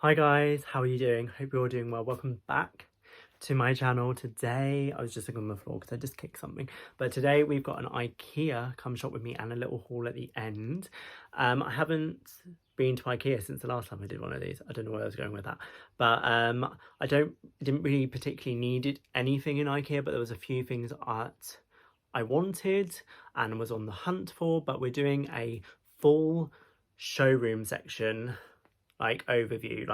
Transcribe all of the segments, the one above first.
Hi guys, how are you doing? Hope you're all doing well. Welcome back to my channel. Today, I was just looking on the floor because I just kicked something. But today we've got an IKEA come shop with me and a little haul at the end. I haven't been to IKEA since the last time I did one of these. I don't know where I was going with that. But didn't really particularly need anything in IKEA, but there was a few things that I wanted and was on the hunt for. But we're doing a full showroom section overview,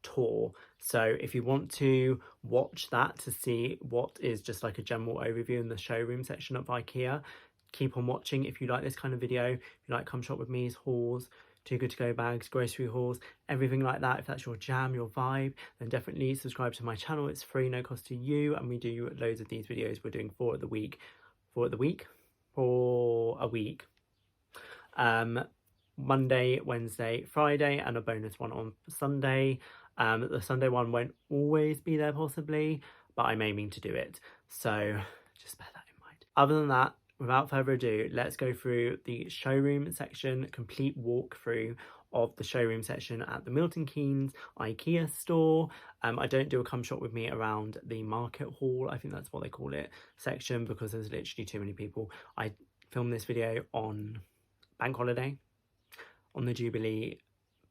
tour. So if you want to watch that to see what is just like a general overview in the showroom section of IKEA, keep on watching. If you like this kind of video, if you like come shop with me's hauls, too good to go bags, grocery hauls, everything like that, if that's your jam, your vibe, then definitely subscribe to my channel. It's free, no cost to you, and we do loads of these videos. We're doing four a week. Monday, Wednesday, Friday, and a bonus one on Sunday. The Sunday one won't always be there possibly, but I'm aiming to do it. So just bear that in mind. Other than that, without further ado, let's go through the showroom section, complete walkthrough of the showroom section at the Milton Keynes IKEA store. I don't do a come shop with me around the market hall, I think that's what they call it, section, because there's literally too many people. I filmed this video on bank holiday, on the Jubilee,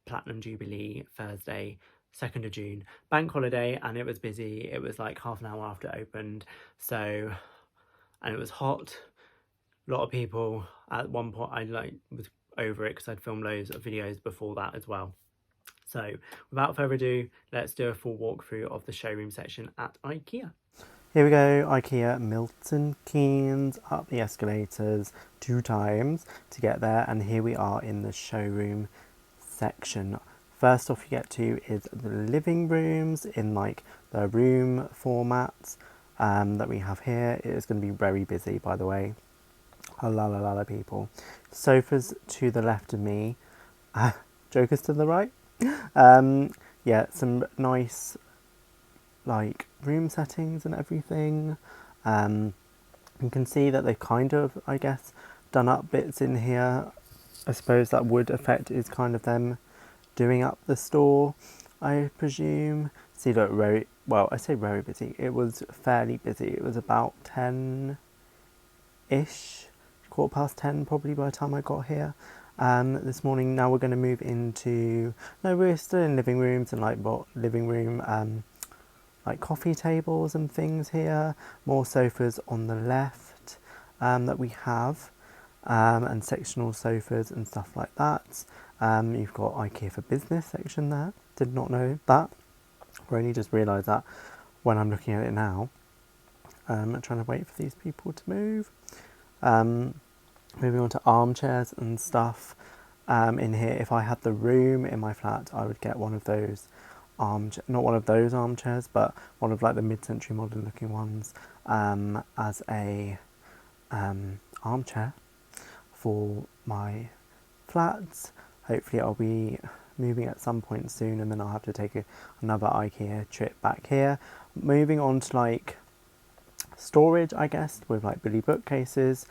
Platinum Jubilee, Thursday, 2nd of June, bank holiday, and it was busy. It was like half an hour after it opened, so, and it was hot, a lot of people. At one point I was over it because I'd filmed loads of videos before that as well. So without further ado, let's do a full walkthrough of the showroom section at IKEA. Here we go, IKEA Milton Keynes, up the escalators 2 times to get there, and here we are in the showroom section. First off you get to is the living rooms in like the room formats that we have here. It is going to be very busy, by the way. A lot of people. Sofas to the left of me, jokers to the right. Yeah, some nice like room settings and everything. You can see that they've kind of, I guess, done up bits in here. I suppose that wood effect is kind of them doing up the store, I presume. See, look, very well, I say very busy. It was fairly busy. It was about 10-ish, 10:15 probably by the time I got here this morning. Now we're going to move into, no, we're still in living rooms and like what living room like coffee tables and things here. More sofas on the left that we have, and sectional sofas and stuff like that. You've got IKEA for Business section there. Did not know that. I only just realised that when I'm looking at it now. I'm trying to wait for these people to move. Moving on to armchairs and stuff in here. If I had the room in my flat, I would get one of those not one of those armchairs, but one of like the mid-century modern looking ones as a armchair for my flats. Hopefully I'll be moving at some point soon, and then I'll have to take another IKEA trip back here. Moving on to like storage, I guess, with like Billy bookcases,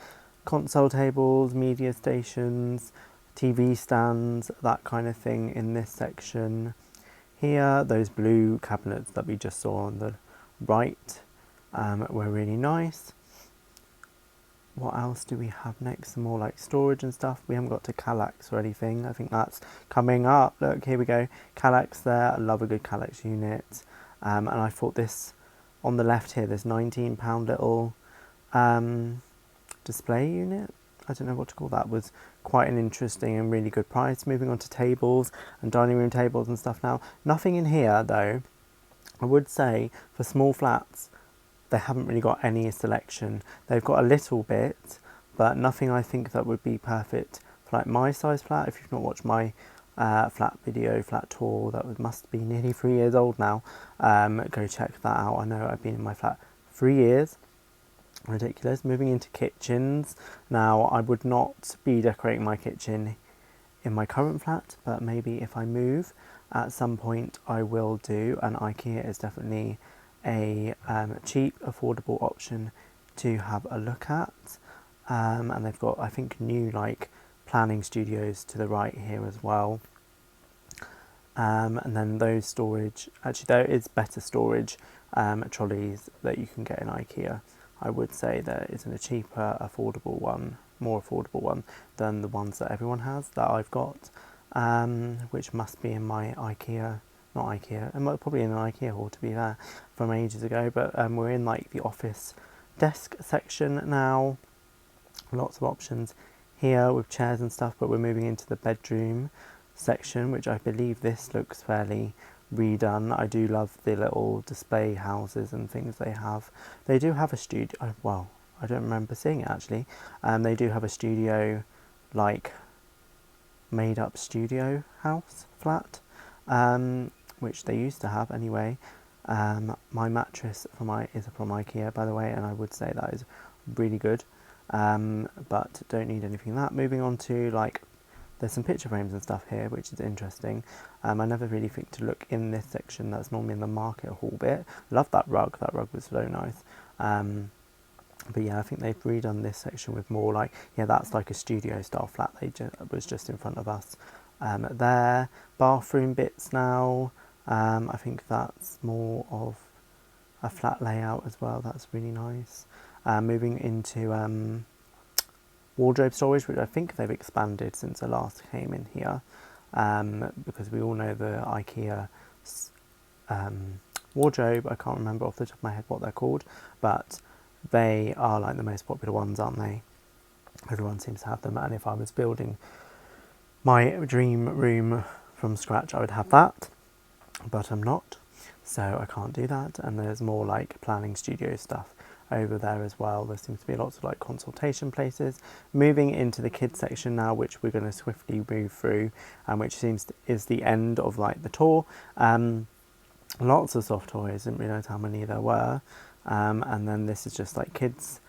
console tables, media stations, TV stands, that kind of thing in this section. Here, those blue cabinets that we just saw on the right were really nice. What else do we have next? Some more like storage and stuff. We haven't got to Kallax or anything. I think that's coming up. Look, here we go. Kallax there. I love a good Kallax unit. And I thought this, on the left here, this £19 little display unit, I don't know what to call that, was quite an interesting and really good price. Moving on to tables and dining room tables and stuff now. Nothing in here though. I would say for small flats, they haven't really got any selection. They've got a little bit, but nothing I think that would be perfect for like my size flat. If you've not watched my flat tour, that must be nearly 3 years old now. Go check that out. I know I've been in my flat 3 years. Ridiculous. Moving into kitchens. Now, I would not be decorating my kitchen in my current flat, but maybe if I move at some point I will do, and IKEA is definitely a cheap, affordable option to have a look at. And they've got, I think, new like planning studios to the right here as well. And then those storage, actually there is better storage trolleys that you can get in IKEA. I would say there isn't a cheaper, affordable one, more affordable one than the ones that everyone has that I've got, which must be in my IKEA, not IKEA, and probably in an IKEA haul to be there from ages ago, but we're in like the office desk section now. Lots of options here with chairs and stuff, but we're moving into the bedroom section, which I believe this looks fairly redone. I do love the little display houses and things they have. They do have a studio, well, I don't remember seeing it actually. They do have a studio, like made up studio house flat, which they used to have anyway. My mattress is from IKEA, by the way, and I would say that is really good. But don't need anything that. Moving on to like, there's some picture frames and stuff here, which is interesting. I never really think to look in this section that's normally in the market hall bit. Love that rug was so nice. But yeah, I think they've redone this section with more like, yeah, that's like a studio style flat. Was just in front of us. There, bathroom bits now. I think that's more of a flat layout as well. That's really nice. Moving into wardrobe storage, which I think they've expanded since I last came in here, because we all know the IKEA wardrobe. I can't remember off the top of my head what they're called, but they are like the most popular ones, aren't they? Everyone seems to have them, and if I was building my dream room from scratch, I would have that, but I'm not, so I can't do that. And there's more like planning studio stuff over there as well. There seems to be lots of like consultation places. Moving into the kids section now, which we're going to swiftly move through, and which is the end of like the tour. Lots of soft toys, didn't realise how many there were. And then this is just like kids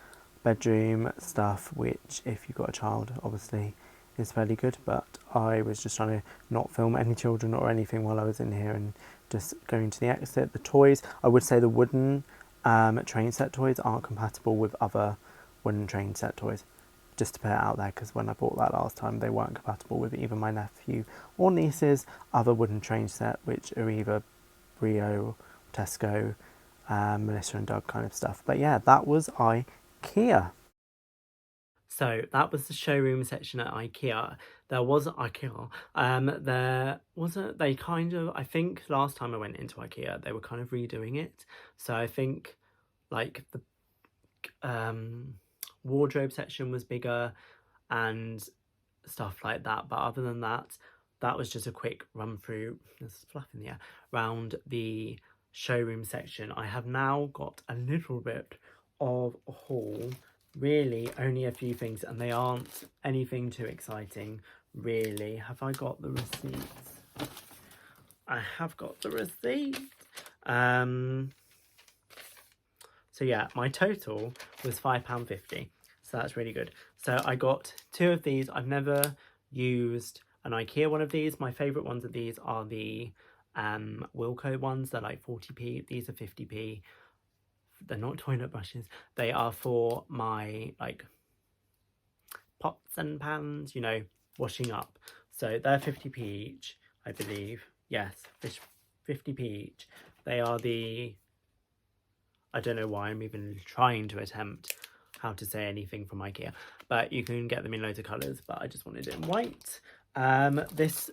bedroom stuff, which if you've got a child obviously is fairly good, but I was just trying to not film any children or anything while I was in here and just going to the exit. The toys, I would say the wooden train set toys aren't compatible with other wooden train set toys, just to put it out there, because when I bought that last time they weren't compatible with either my nephew or niece's other wooden train set, which are either Brio, Tesco, Melissa and Doug kind of stuff. But yeah, that was IKEA. So that was the showroom section at IKEA. There was IKEA. There wasn't, they kind of, I think last time I went into IKEA, they were kind of redoing it. So I think like the wardrobe section was bigger and stuff like that. But other than that, that was just a quick run through, there's fluff in the air, around the showroom section. I have now got a little bit of a haul, really only a few things, and they aren't anything too exciting really. Have I got the receipts? I have got the receipt. So yeah, my total was £5.50, so that's really good. So I got 2 of these. I've never used an IKEA one of these. My favourite ones of these are the Wilko ones. They're like 40p. These are 50p. They're not toilet brushes. They are for my like pots and pans, you know, washing up. So they're 50p each, I believe. Yes, 50p each. They are the, I don't know why I'm even trying to attempt how to say anything from IKEA, but you can get them in loads of colours, but I just wanted it in white. I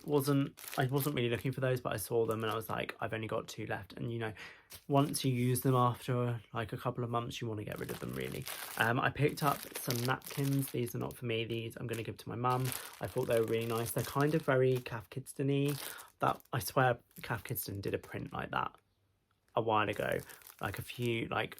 wasn't really looking for those, but I saw them and I was like, I've only got 2 left. And you know, once you use them after like a couple of months, you want to get rid of them really. I picked up some napkins. These are not for me. These I'm going to give to my mum. I thought they were really nice. They're kind of very Cath Kidston-y. That, I swear Cath Kidston did a print like that a while ago. Like a few, like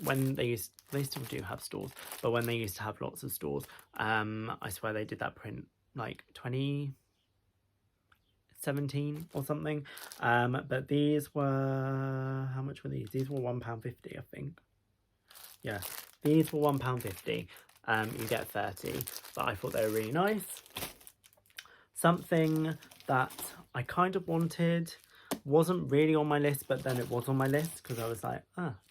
when they still do have stores, but when they used to have lots of stores, I swear they did that print like 2017 or something. But these were, how much were these? These were £1.50, I think. Yeah, these were £1.50. You get 30, but I thought they were really nice. Something that I kind of wanted, wasn't really on my list, but then it was on my list because I was like,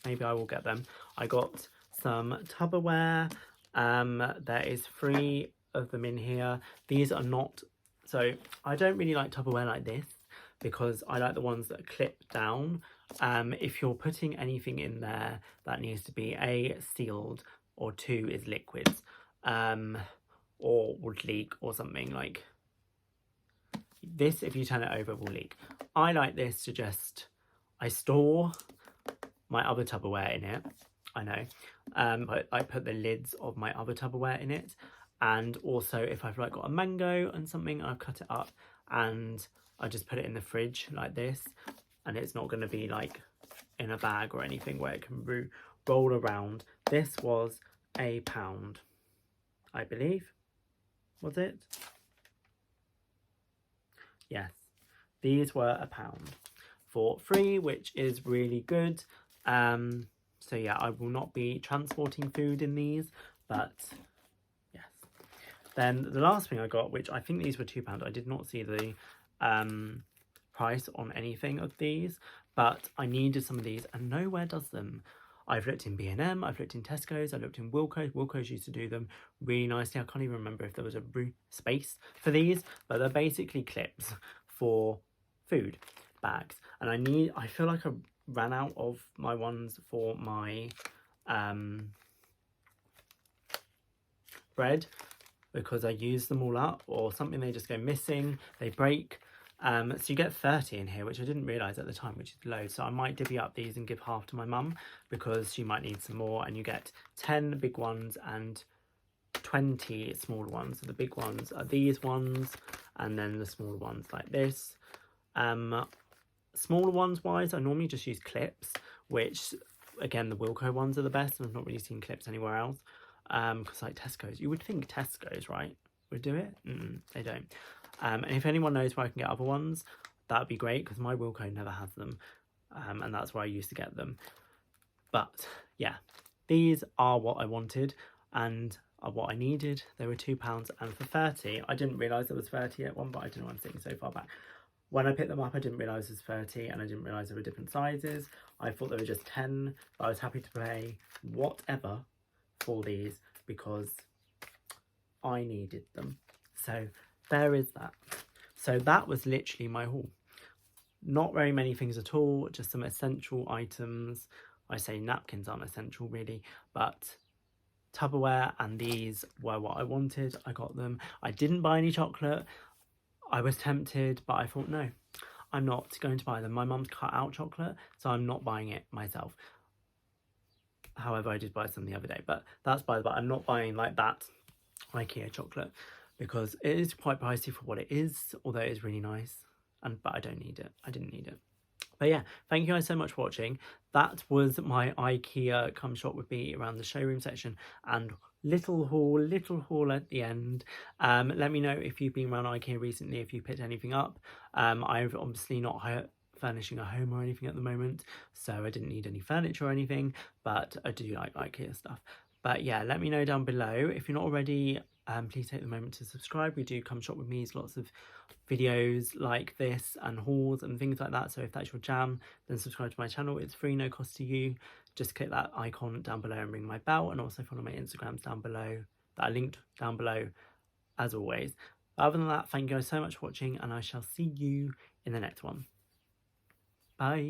maybe I will get them. I got some Tupperware. There is 3 of them in here. These are not, so I don't really like Tupperware like this, because I like the ones that clip down. If you're putting anything in there, that needs to be A, sealed, or 2 is liquids, or would leak or something. Like this, if you turn it over, will leak. I like this to just, I store my other Tupperware in it, I know, but I put the lids of my other Tupperware in it, and also if I've like got a mango and something, I've cut it up and I just put it in the fridge like this, and it's not going to be like in a bag or anything where it can roll around. This was £1, I believe. Was it? Yes, these were £1 for free, which is really good. So yeah, I will not be transporting food in these, but yes. Then the last thing I got, which I think these were £2. I did not see the price on anything of these, but I needed some of these and nowhere does them. I've looked in B&M, I've looked in Tesco's, I looked in Wilko's. Wilko's used to do them really nicely. I can't even remember if there was a space for these, but they're basically clips for food bags. And I feel like I ran out of my ones for my bread, because I use them all up or something, they just go missing, they break. So you get 30 in here, which I didn't realise at the time, which is loads. So I might divvy up these and give half to my mum because she might need some more. And you get 10 big ones and 20 smaller ones. So the big ones are these ones, and then the smaller ones like this. Smaller ones wise, I normally just use clips, which again the Wilko ones are the best, and I've not really seen clips anywhere else. Because like Tesco's, you would think Tesco's, right, would do it. They don't. And if anyone knows where I can get other ones, that would be great, because my Wilko never has them, and that's where I used to get them. But yeah, these are what I wanted and are what I needed. They were £2, and for 30, I didn't realise there was 30 at one, but I don't know why I'm sitting so far back. When I picked them up, I didn't realise it was 30, and I didn't realise there were different sizes. I thought they were just 10, but I was happy to pay whatever for these because I needed them. So there is that. So that was literally my haul. Not very many things at all, just some essential items. I say napkins aren't essential really, but Tupperware and these were what I wanted. I got them. I didn't buy any chocolate. I was tempted, but I thought, no, I'm not going to buy them. My mum's cut out chocolate, so I'm not buying it myself. However, I did buy some the other day, but that's by the by. I'm not buying like that IKEA chocolate because it is quite pricey for what it is, although it is really nice. But I don't need it. I didn't need it. But yeah, thank you guys so much for watching. That was my IKEA come shop with me around the showroom section and little haul at the end. Let me know if you've been around IKEA recently, if you picked anything up. I've obviously not furnishing a home or anything at the moment, so I didn't need any furniture or anything, but I do like IKEA stuff. But yeah, let me know down below. If you're not already, please take the moment to subscribe. We do come shop with me, lots of videos like this and hauls and things like that, so if that's your jam, then subscribe to my channel. It's free, no cost to you. Just click that icon down below and ring my bell, and also follow my Instagrams down below that are linked down below as always. But other than that, thank you guys so much for watching, and I shall see you in the next one. Bye.